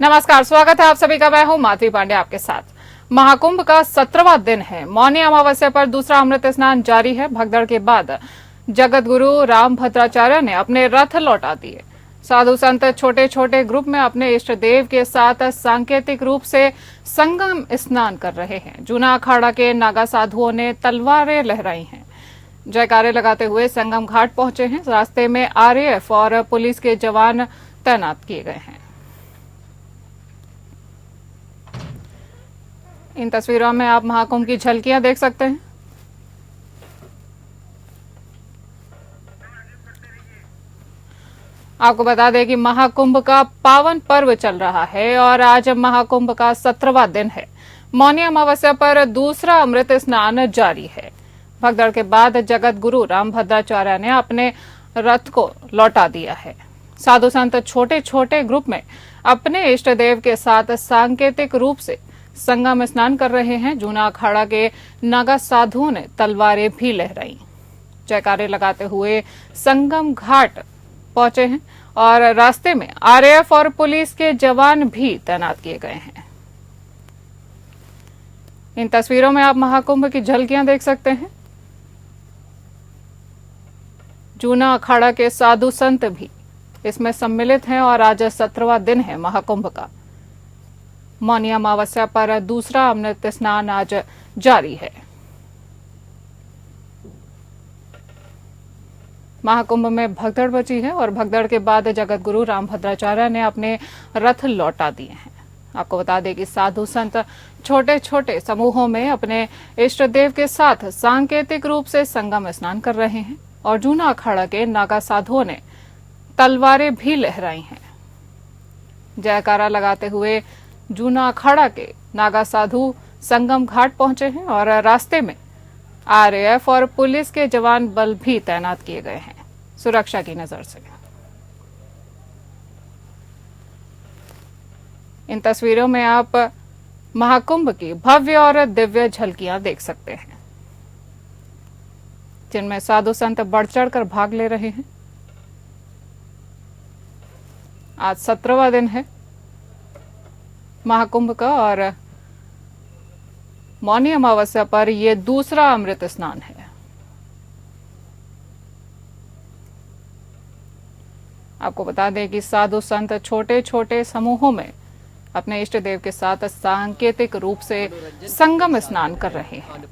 नमस्कार, स्वागत है आप सभी का। मैं हूं माधवी पांडे आपके साथ। महाकुंभ का 17वां दिन है। मौनी अमावस्या पर दूसरा अमृत स्नान जारी है। भगदड़ के बाद जगत गुरु रामभद्राचार्य ने अपने रथ लौटा दिए। साधु संत छोटे छोटे ग्रुप में अपने इष्ट देव के साथ सांकेतिक रूप से संगम स्नान कर रहे हैं। जूना अखाड़ा के नागा साधुओं ने तलवारें लहराई हैं, जयकारे लगाते हुए संगम घाट पहुंचे हैं। रास्ते में आरएएफ और पुलिस के जवान तैनात किए गए हैं। इन तस्वीरों में आप महाकुंभ की झलकियां देख सकते हैं। आपको बता दें कि महाकुंभ का पावन पर्व चल रहा है और आज महाकुंभ का 17वां दिन है। मौनी अमावस्या पर दूसरा अमृत स्नान जारी है। भगदड़ के बाद जगत गुरु रामभद्राचार्य ने अपने रथ को लौटा दिया है। साधु संत छोटे छोटे ग्रुप में अपने इष्ट देव के साथ सांकेतिक रूप से संगम स्नान कर रहे हैं। जूना अखाड़ा के नागा साधुओं ने तलवारें भी लहराई, जयकारे लगाते हुए संगम घाट पहुंचे हैं और रास्ते में आरएएफ और पुलिस के जवान भी तैनात किए गए हैं। इन तस्वीरों में आप महाकुंभ की झलकियां देख सकते हैं। जूना अखाड़ा के साधु संत भी इसमें सम्मिलित हैं और आज 17वां दिन है महाकुंभ का। मौनी अमावस्या पर दूसरा अमृत स्नान आज जारी है। महाकुंभ में भगदड़ मची है और भगदड़ के बाद जगत गुरु रामभद्राचार्य ने अपने रथ लौटा दिए हैं। आपको बता दें कि साधु संत छोटे छोटे समूहों में अपने इष्ट देव के साथ सांकेतिक रूप से संगम स्नान कर रहे हैं और जूना अखाड़ा के नागा साधुओं ने तलवारें भी लहराई हैं। जयकारा लगाते हुए जूना अखाड़ा के नागा साधु संगम घाट पहुंचे हैं और रास्ते में आरएएफ और पुलिस के जवान बल भी तैनात किए गए हैं सुरक्षा की नजर से। इन तस्वीरों में आप महाकुंभ की भव्य और दिव्य झलकियां देख सकते हैं, जिनमें साधु संत बढ़ चढ़कर भाग ले रहे हैं। आज 17वां दिन है महाकुंभ का और मौनी अमावस्या पर यह दूसरा अमृत स्नान है। आपको बता दें कि साधु संत छोटे छोटे समूहों में अपने इष्ट देव के साथ सांकेतिक रूप से संगम स्नान कर रहे हैं।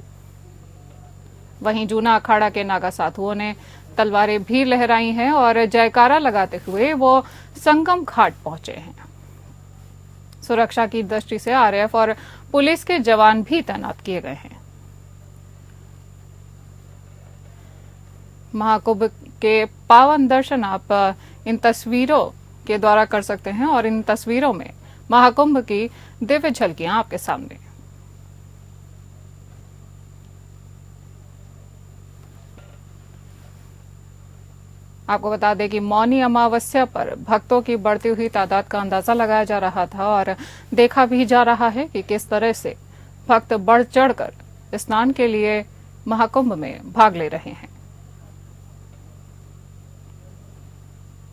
वहीं जूना अखाड़ा के नागा साधुओं ने तलवारें भी लहराई हैं और जयकारा लगाते हुए वो संगम घाट पहुंचे हैं। सुरक्षा की दृष्टि से आरएएफ और पुलिस के जवान भी तैनात किए गए हैं। महाकुंभ के पावन दर्शन आप इन तस्वीरों के द्वारा कर सकते हैं और इन तस्वीरों में महाकुंभ की दिव्य झलकियां आपके सामने। आपको बता दें कि मौनी अमावस्या पर भक्तों की बढ़ती हुई तादाद का अंदाजा लगाया जा रहा था और देखा भी जा रहा है कि किस तरह से भक्त बढ़ चढ़कर स्नान के लिए महाकुंभ में भाग ले रहे हैं।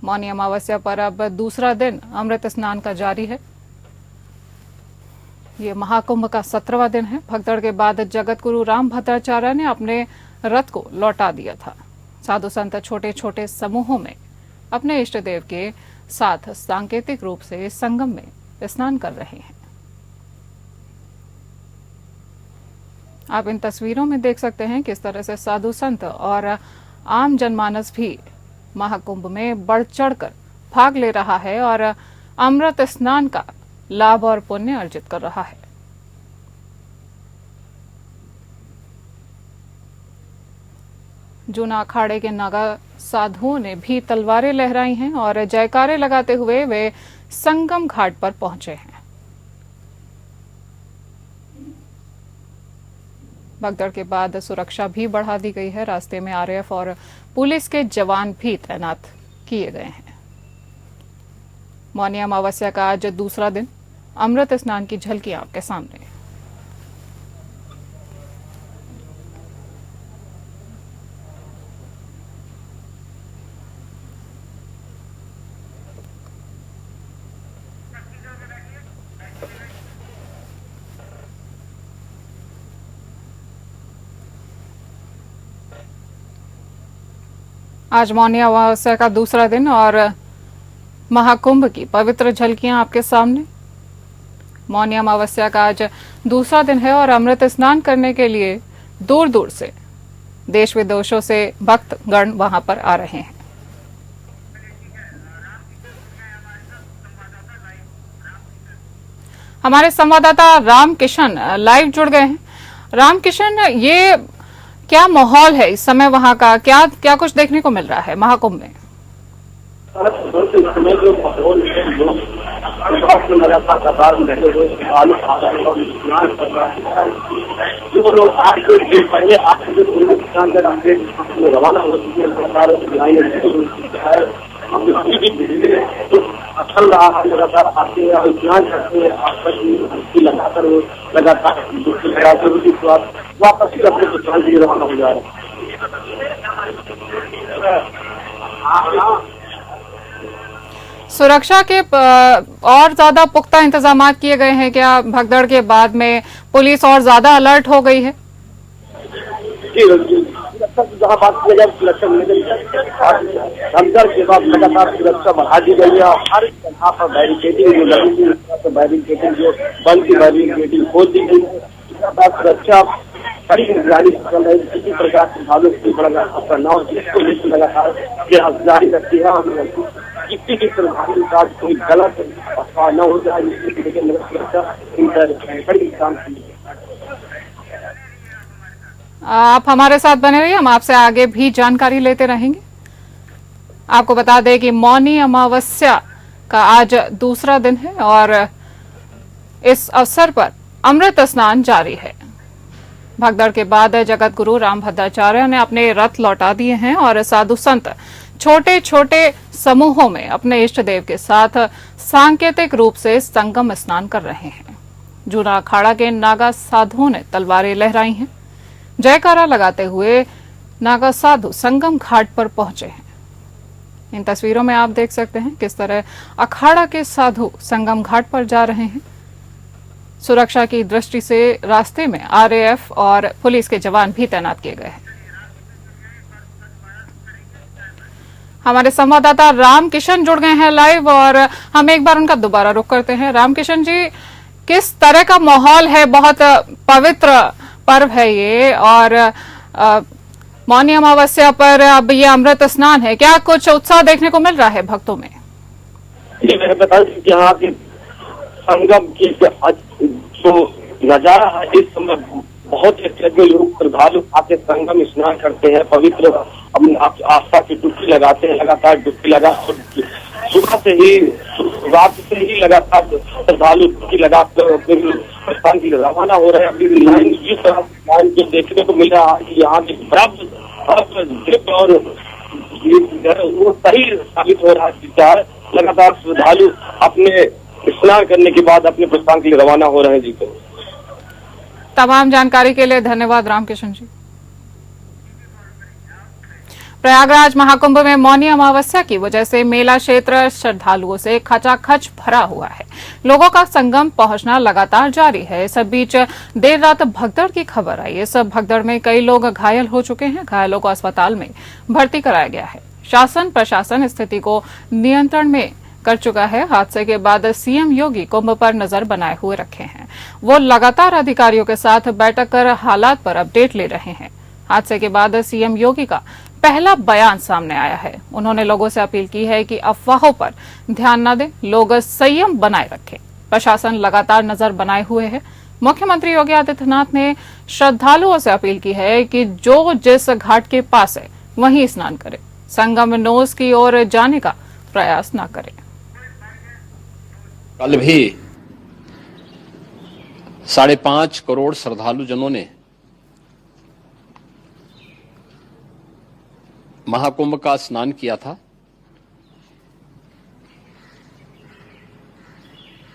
मौनी अमावस्या पर अब दूसरा दिन अमृत स्नान का जारी है। ये महाकुंभ का 17वां दिन है। भगदड़ के बाद जगत गुरु रामभद्राचार्य ने अपने रथ को लौटा दिया था। साधु संत छोटे छोटे समूहों में अपने इष्ट देव के साथ सांकेतिक रूप से संगम में स्नान कर रहे हैं। आप इन तस्वीरों में देख सकते हैं किस तरह से साधु संत और आम जनमानस भी महाकुंभ में बढ़ चढ़कर भाग ले रहा है और अमृत स्नान का लाभ और पुण्य अर्जित कर रहा है। जूना अखाड़े के नागा साधुओं ने भी तलवारें लहराई हैं और जयकारे लगाते हुए वे संगम घाट पर पहुंचे हैं। भगदड़ के बाद सुरक्षा भी बढ़ा दी गई है। रास्ते में आरएएफ और पुलिस के जवान भी तैनात किए गए हैं। मौनी अमावस्या का आज दूसरा दिन, अमृत स्नान की झलकियां आपके सामने। आज मौनी अमावस्या का दूसरा दिन और महाकुंभ की पवित्र झलकियां आपके सामने। मौनी अमावस्या का आज दूसरा दिन है और अमृत स्नान करने के लिए दूर दूर से देश विदेशों से भक्तगण वहां पर आ रहे हैं। हमारे संवाददाता रामकिशन लाइव जुड़ गए हैं। रामकिशन, ये क्या माहौल है इस समय वहां का? क्या क्या कुछ देखने को मिल रहा है महाकुंभ में? जो लोग आज के दिन पहले आज से रवाना हो चुके हैं, चल रहा है, लगातार आते हैं और स्नान करते हैं, आपकी लगातार वापस फिर अपने स्थान के लिए रवाना हो जा रहे हैं। सुरक्षा के और ज्यादा पुख्ता इंतजाम किए गए हैं क्या? भगदड़ के बाद में पुलिस और ज्यादा अलर्ट हो गई है? जहाँ बात किया जाए सुरक्षा धमकर के बाद लगातार सुरक्षा बढ़ा दी गई है। हर जगह पर बैरिकेडिंग जो लगी थी, बैरिकेडिंग जो बंद की बैरिकेडिंग खोल दी गई है। सुरक्षा बड़ी निगरानी चल रही है। किसी प्रकार से भालू की बड़ा नाव जिसको लेकर लगातार जारी रखती है। किसी की सरकारी कार्ड कोई गलत अफवाह न हो जाए, इसलिए लेकिन सुरक्षा बड़ी काम की है। आप हमारे साथ बने रहिए, हम आपसे आगे भी जानकारी लेते रहेंगे। आपको बता दें कि मौनी अमावस्या का आज दूसरा दिन है और इस अवसर पर अमृत स्नान जारी है। भगदड़ के बाद जगत गुरु रामभद्राचार्य ने अपने रथ लौटा दिए हैं और साधु संत छोटे छोटे समूहों में अपने इष्ट देव के साथ सांकेतिक रूप से संगम स्नान कर रहे हैं। जूना अखाड़ा के नागा साधुओं ने तलवारें लहराई हैं। जयकारा लगाते हुए नागा साधु संगम घाट पर पहुंचे हैं। इन तस्वीरों में आप देख सकते हैं किस तरह अखाड़ा के साधु संगम घाट पर जा रहे हैं। सुरक्षा की दृष्टि से रास्ते में आरएएफ और पुलिस के जवान भी तैनात किए गए हैं। हमारे संवाददाता रामकिशन जुड़ गए हैं लाइव और हम एक बार उनका दोबारा रुख करते हैं। रामकिशन जी, किस तरह का माहौल है? बहुत पवित्र पर्व है ये और मौनी अमावस्या पर अब ये अमृत स्नान है, क्या कुछ उत्साह देखने को मिल रहा है भक्तों में? मैं बता दें कि यहाँ के संगम की जो नजारा है इस समय बहुत अच्छे लोग श्रद्धालु आके संगम स्नान करते हैं, पवित्र अपनी आस्था की डुबकी लगाते हैं। लगातार डुबकी लगा सुबह से ही रात से ही लगातार श्रद्धालु डुबकी लगाकर प्रस्थान के लिए रवाना हो रहे हैं। अभी लाइन जिस तरह लाइन जो देखने को मिल रहा है कि यहाँ के बराबर और वो सही साबित हो रहा है। लगातार श्रद्धालु अपने स्नान करने के बाद अपने प्रस्थान के लिए रवाना हो रहे हैं। जी, तमाम जानकारी के लिए धन्यवाद रामकिशन जी। प्रयागराज महाकुंभ में मौनी अमावस्या की वजह से मेला क्षेत्र श्रद्धालुओं से खचाखच भरा हुआ है। लोगों का संगम पहुंचना लगातार जारी है। इस बीच देर रात भगदड़ की खबर आई। इस भगदड़ में कई लोग घायल हो चुके हैं। घायलों को अस्पताल में भर्ती कराया गया है। शासन प्रशासन स्थिति को नियंत्रण में कर चुका है। हादसे के बाद सीएम योगी कुंभ पर नजर बनाए हुए रखे हैं। वो लगातार अधिकारियों के साथ बैठक कर हालात पर अपडेट ले रहे हैं। हादसे के बाद सीएम योगी का पहला बयान सामने आया है। उन्होंने लोगों से अपील की है कि अफवाहों पर ध्यान न दें, लोग संयम बनाए रखें। प्रशासन लगातार नजर बनाए हुए है। मुख्यमंत्री योगी आदित्यनाथ ने श्रद्धालुओं से अपील की है कि जो जिस घाट के पास है वहीं स्नान करें, संगम नोज की ओर जाने का प्रयास न करें। कल भी 5.5 करोड़ श्रद्धालु जनों ने महाकुंभ का स्नान किया था।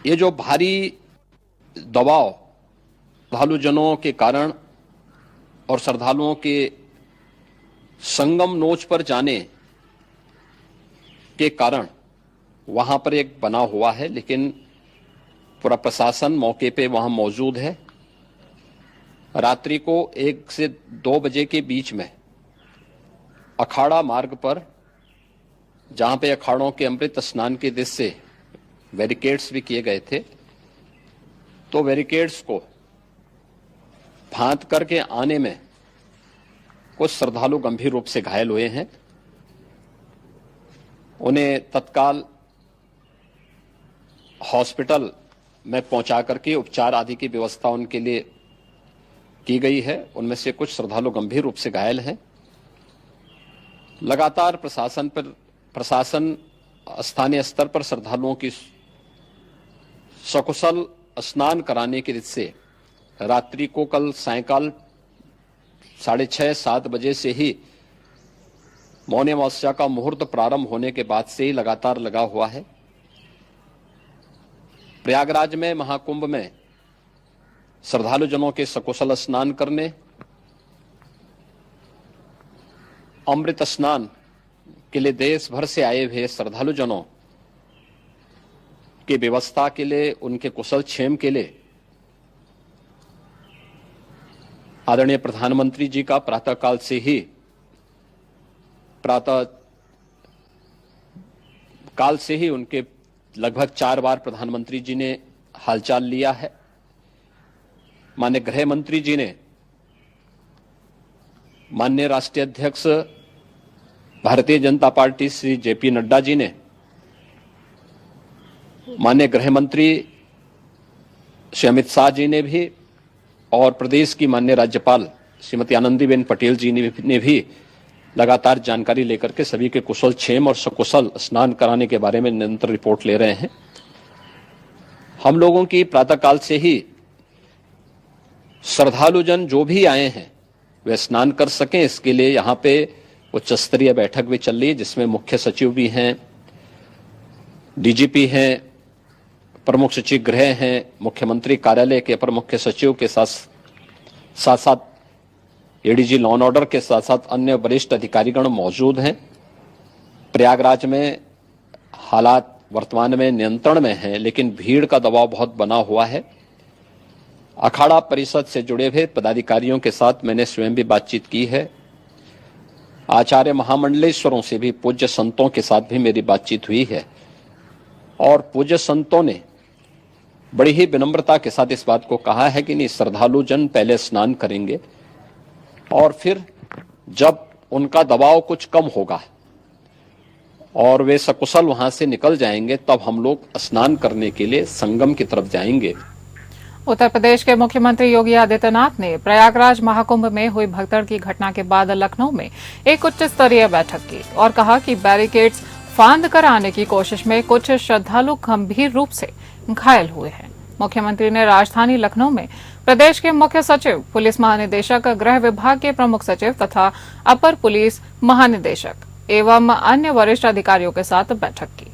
ये जो भारी दबाव श्रद्धालु जनों के कारण और श्रद्धालुओं के संगम नोच पर जाने के कारण वहां पर एक बना हुआ है, लेकिन पूरा प्रशासन मौके पे वहां मौजूद है। रात्रि को 1 से 2 बजे के बीच में अखाड़ा मार्ग पर जहां पे अखाड़ों के अमृत स्नान के दृश्य से बैरिकेड्स भी किए गए थे, तो बैरिकेड्स को फांद करके आने में कुछ श्रद्धालु गंभीर रूप से घायल हुए हैं। उन्हें तत्काल हॉस्पिटल में पहुंचा करके उपचार आदि की व्यवस्था उनके लिए की गई है। उनमें से कुछ श्रद्धालु गंभीर रूप से घायल हैं। लगातार प्रशासन स्थानीय स्तर पर श्रद्धालुओं की सकुशल स्नान कराने के दृष्टि से रात्रि को कल सायंकाल 6:30-7 बजे से ही मौनी अमावस्या का मुहूर्त प्रारंभ होने के बाद से ही लगातार लगा हुआ है। प्रयागराज में महाकुंभ में श्रद्धालु जनों के सकुशल स्नान करने, अमृत स्नान के लिए देश भर से आए हुए श्रद्धालु जनों की व्यवस्था के लिए, उनके कुशल क्षेम के लिए आदरणीय प्रधानमंत्री जी का प्रातःकाल से ही उनके लगभग 4 बार प्रधानमंत्री जी ने हालचाल लिया है। माननीय गृह मंत्री जी ने, माननीय राष्ट्रीय अध्यक्ष भारतीय जनता पार्टी श्री जेपी नड्डा जी ने, माननीय गृह मंत्री श्री अमित शाह जी ने भी, और प्रदेश की माननीय राज्यपाल श्रीमती आनंदीबेन पटेल जी ने भी लगातार जानकारी लेकर के सभी के कुशल क्षेम और सकुशल स्नान कराने के बारे में निरंतर रिपोर्ट ले रहे हैं। हम लोगों की प्रातःकाल से ही श्रद्धालुजन जो भी आए हैं वे स्नान कर सकें, इसके लिए यहाँ पे उच्च स्तरीय बैठक भी चल रही है, जिसमें मुख्य सचिव भी हैं, डीजीपी हैं, प्रमुख सचिव गृह हैं, मुख्यमंत्री कार्यालय के अपर मुख्य सचिव के साथ साथ एडीजी लॉ एंड ऑर्डर के साथ साथ अन्य वरिष्ठ अधिकारीगण मौजूद हैं। प्रयागराज में हालात वर्तमान में नियंत्रण में हैं, लेकिन भीड़ का दबाव बहुत बना हुआ है। अखाड़ा परिषद से जुड़े हुए पदाधिकारियों के साथ मैंने स्वयं भी बातचीत की है। आचार्य महामंडलेश्वरों से भी, पूज्य संतों के साथ भी मेरी बातचीत हुई है, और पूज्य संतों ने बड़ी ही विनम्रता के साथ इस बात को कहा है कि नहीं, श्रद्धालु जन पहले स्नान करेंगे और फिर जब उनका दबाव कुछ कम होगा और वे सकुशल वहां से निकल जाएंगे, तब हम लोग स्नान करने के लिए संगम की तरफ जाएंगे। उत्तर प्रदेश के मुख्यमंत्री योगी आदित्यनाथ ने प्रयागराज महाकुंभ में हुई भगदड़ की घटना के बाद लखनऊ में एक उच्च स्तरीय बैठक की और कहा कि बैरिकेड्स फांद कर आने की कोशिश में कुछ श्रद्धालु गंभीर रूप से घायल हुए हैं। मुख्यमंत्री ने राजधानी लखनऊ में प्रदेश के मुख्य सचिव, पुलिस महानिदेशक, गृह विभाग के प्रमुख सचिव तथा अपर पुलिस महानिदेशक एवं अन्य वरिष्ठ अधिकारियों के साथ बैठक की।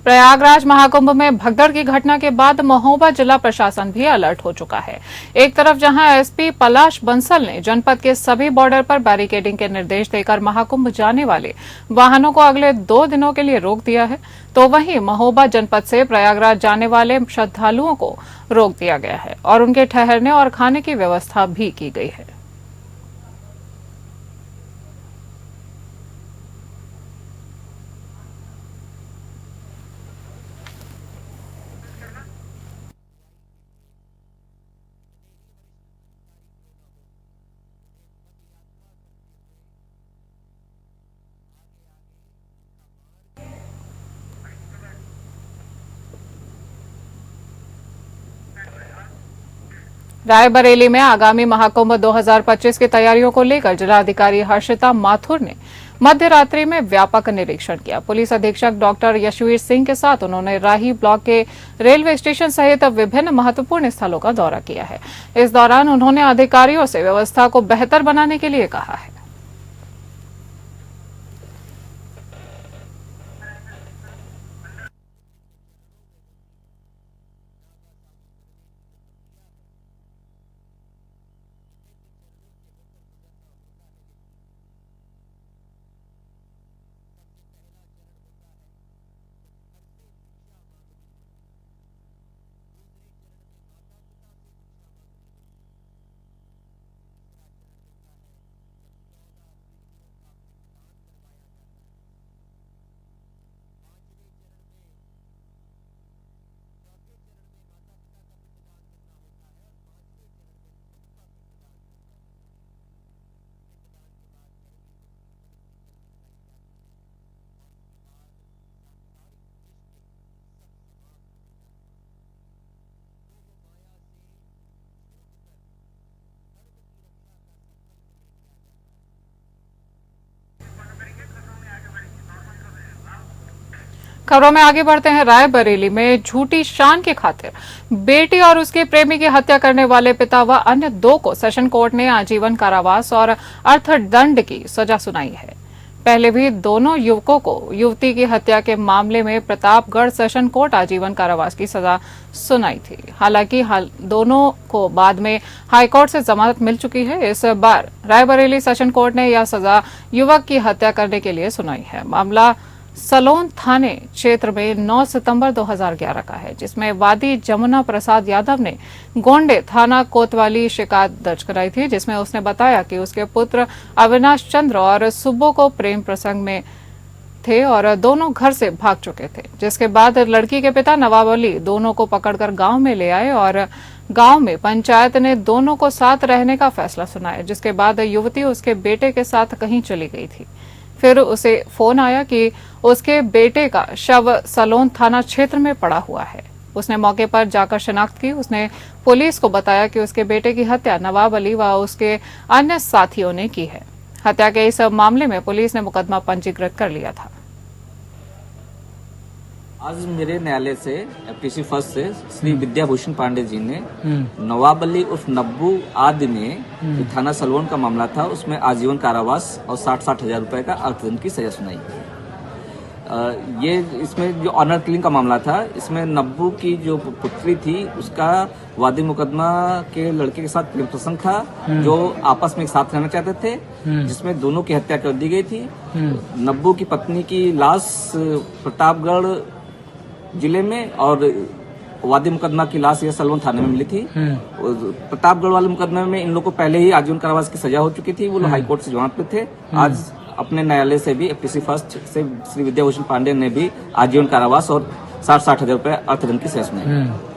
प्रयागराज महाकुंभ में भगदड़ की घटना के बाद महोबा जिला प्रशासन भी अलर्ट हो चुका है। एक तरफ जहां एसपी पलाश बंसल ने जनपद के सभी बॉर्डर पर बैरिकेडिंग के निर्देश देकर महाकुंभ जाने वाले वाहनों को अगले 2 दिनों के लिए रोक दिया है, तो वहीं महोबा जनपद से प्रयागराज जाने वाले श्रद्धालुओं को रोक दिया गया है और उनके ठहरने और खाने की व्यवस्था भी की गई है। रायबरेली में आगामी महाकुंभ 2025 की तैयारियों को लेकर जिलाधिकारी हर्षिता माथुर ने मध्य रात्रि में व्यापक निरीक्षण किया। पुलिस अधीक्षक डॉक्टर यशवीर सिंह के साथ उन्होंने राही ब्लॉक के रेलवे स्टेशन सहित विभिन्न महत्वपूर्ण स्थलों का दौरा किया है। इस दौरान उन्होंने अधिकारियों से व्यवस्था को बेहतर बनाने के लिए कहा है। खबरों में आगे बढ़ते हैं। रायबरेली में झूठी शान की खातिर बेटी और उसके प्रेमी की हत्या करने वाले पिता व अन्य 2 को सेशन कोर्ट ने आजीवन कारावास और अर्थदंड की सजा सुनाई है। पहले भी दोनों युवकों को युवती की हत्या के मामले में प्रतापगढ़ सेशन कोर्ट आजीवन कारावास की सजा सुनाई थी। हालांकि दोनों को बाद में हाईकोर्ट से जमानत मिल चुकी है। इस बार रायबरेली सेशन कोर्ट ने यह सजा युवक की हत्या करने के लिए सुनाई है। मामला सलोन थाने क्षेत्र में 9 सितंबर 2011 का है, जिसमें वादी जमुना प्रसाद यादव ने गोंडे थाना कोतवाली शिकायत दर्ज कराई थी, जिसमें उसने बताया कि उसके पुत्र अविनाश चंद्र और सुब्बो को प्रेम प्रसंग में थे और दोनों घर से भाग चुके थे। जिसके बाद लड़की के पिता नवाब अली दोनों को पकड़कर गांव में ले आए और गांव में पंचायत ने दोनों को साथ रहने का फैसला सुनाया। जिसके बाद युवती उसके बेटे के साथ कहीं चली गई थी। फिर उसे फोन आया कि उसके बेटे का शव सलोन थाना क्षेत्र में पड़ा हुआ है। उसने मौके पर जाकर शिनाख्त की। उसने पुलिस को बताया कि उसके बेटे की हत्या नवाब अली व उसके अन्य साथियों ने की है। हत्या के इस मामले में पुलिस ने मुकदमा पंजीकृत कर लिया था। आज मेरे न्यायालय से एफटीसी फर्स्ट से श्री विद्याभूषण पांडे जी ने नवाब अली उर्फ नब्बू आदि में जो थाना सलवन का मामला था उसमें आजीवन कारावास और 60-60 हजार रुपए का अर्थदंड की सजा सुनाई। ये इसमें जो ऑनर किलिंग का मामला था, इसमें नब्बू की जो पुत्री थी उसका वादी मुकदमा के लड़के के साथ प्रेम प्रसंग था, जो आपस में एक साथ रहना चाहते थे, जिसमें दोनों की हत्या कर दी गई थी। नब्बू की पत्नी की लाश प्रतापगढ़ जिले में और वादी मुकदमा की लाश यह सलवन थाने में मिली थी। प्रतापगढ़ वाले मुकदमे में इन लोगों को पहले ही आजीवन कारावास की सजा हो चुकी थी। वो लोग हाईकोर्ट से जमानत पे थे। आज अपने न्यायालय से भी एफटीसी फर्स्ट से श्री विद्याभूषण पांडे ने भी आजीवन कारावास और 60-60 हजार रुपए अर्थदंड की सजा सुनाई।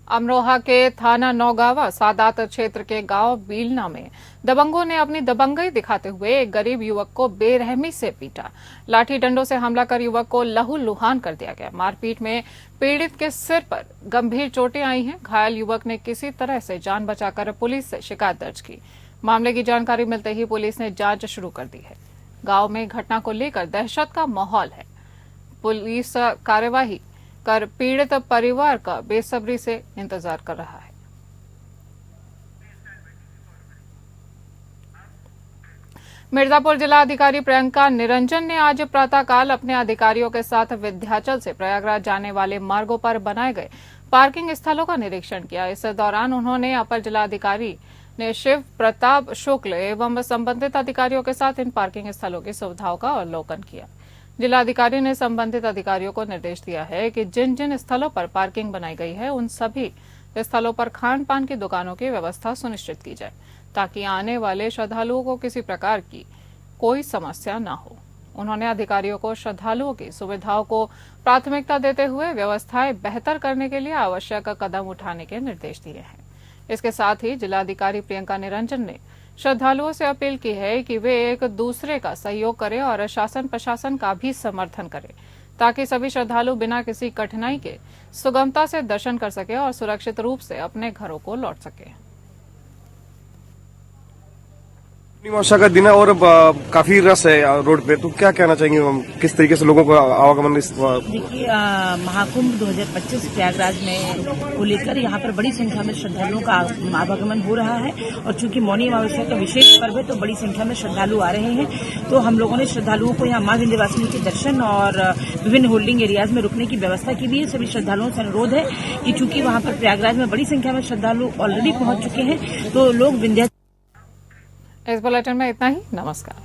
अमरोहा के थाना नौगावा सादात क्षेत्र के गांव बीलना में दबंगों ने अपनी दबंगई दिखाते हुए एक गरीब युवक को बेरहमी से पीटा। लाठी डंडों से हमला कर युवक को लहूलुहान कर दिया गया। मारपीट में पीड़ित के सिर पर गंभीर चोटें आई हैं। घायल युवक ने किसी तरह से जान बचाकर पुलिस से शिकायत दर्ज की। मामले की जानकारी मिलते ही पुलिस ने जांच शुरू कर दी है। गांव में घटना को लेकर दहशत का माहौल है। पुलिस कार्यवाही कर पीड़ित परिवार का बेसब्री से इंतजार कर रहा है। मिर्जापुर जिला अधिकारी प्रियंका निरंजन ने आज प्रातःकाल अपने अधिकारियों के साथ विंध्याचल से प्रयागराज जाने वाले मार्गों पर बनाए गए पार्किंग स्थलों का निरीक्षण किया। इस दौरान उन्होंने अपर जिलाधिकारी ने शिव प्रताप शुक्ल एवं संबंधित अधिकारियों के साथ इन पार्किंग स्थलों की सुविधाओं का अवलोकन किया। जिलाधिकारी ने संबंधित अधिकारियों को निर्देश दिया है कि जिन जिन स्थलों पर पार्किंग बनाई गई है उन सभी स्थलों पर खान पान की दुकानों की व्यवस्था सुनिश्चित की जाए, ताकि आने वाले श्रद्धालुओं को किसी प्रकार की कोई समस्या न हो। उन्होंने अधिकारियों को श्रद्धालुओं की सुविधाओं को प्राथमिकता देते हुए व्यवस्थाएं बेहतर करने के लिए आवश्यक कदम उठाने के निर्देश दिए हैं। इसके साथ ही जिलाधिकारी प्रियंका निरंजन ने श्रद्धालुओं से अपील की है कि वे एक दूसरे का सहयोग करें और शासन प्रशासन का भी समर्थन करें, ताकि सभी श्रद्धालु बिना किसी कठिनाई के सुगमता से दर्शन कर सके और सुरक्षित रूप से अपने घरों को लौट सके। पूर्णिमाशा का दिन है और काफी रस है रोड पे, तो क्या कहना चाहेंगे हम, किस तरीके से लोगों को आवागमन? देखिए, महाकुंभ 2025 प्रयागराज में को लेकर यहाँ पर बड़ी संख्या में श्रद्धालुओं का आवागमन हो रहा है और चूंकि मौनी अमावस्या का विशेष पर्व है तो बड़ी संख्या में श्रद्धालु आ रहे हैं। तो हम लोगों ने श्रद्धालुओं को यहाँ माँ विंध्यवासिनी के दर्शन और विभिन्न होल्डिंग एरियाज में रुकने की व्यवस्था की हुई है। सभी श्रद्धालुओं से अनुरोध है कि चूंकि वहाँ पर प्रयागराज में बड़ी संख्या में श्रद्धालु ऑलरेडी पहुंच चुके हैं तो लोग विंध्या। इस बुलेटिन में इतना ही। नमस्कार।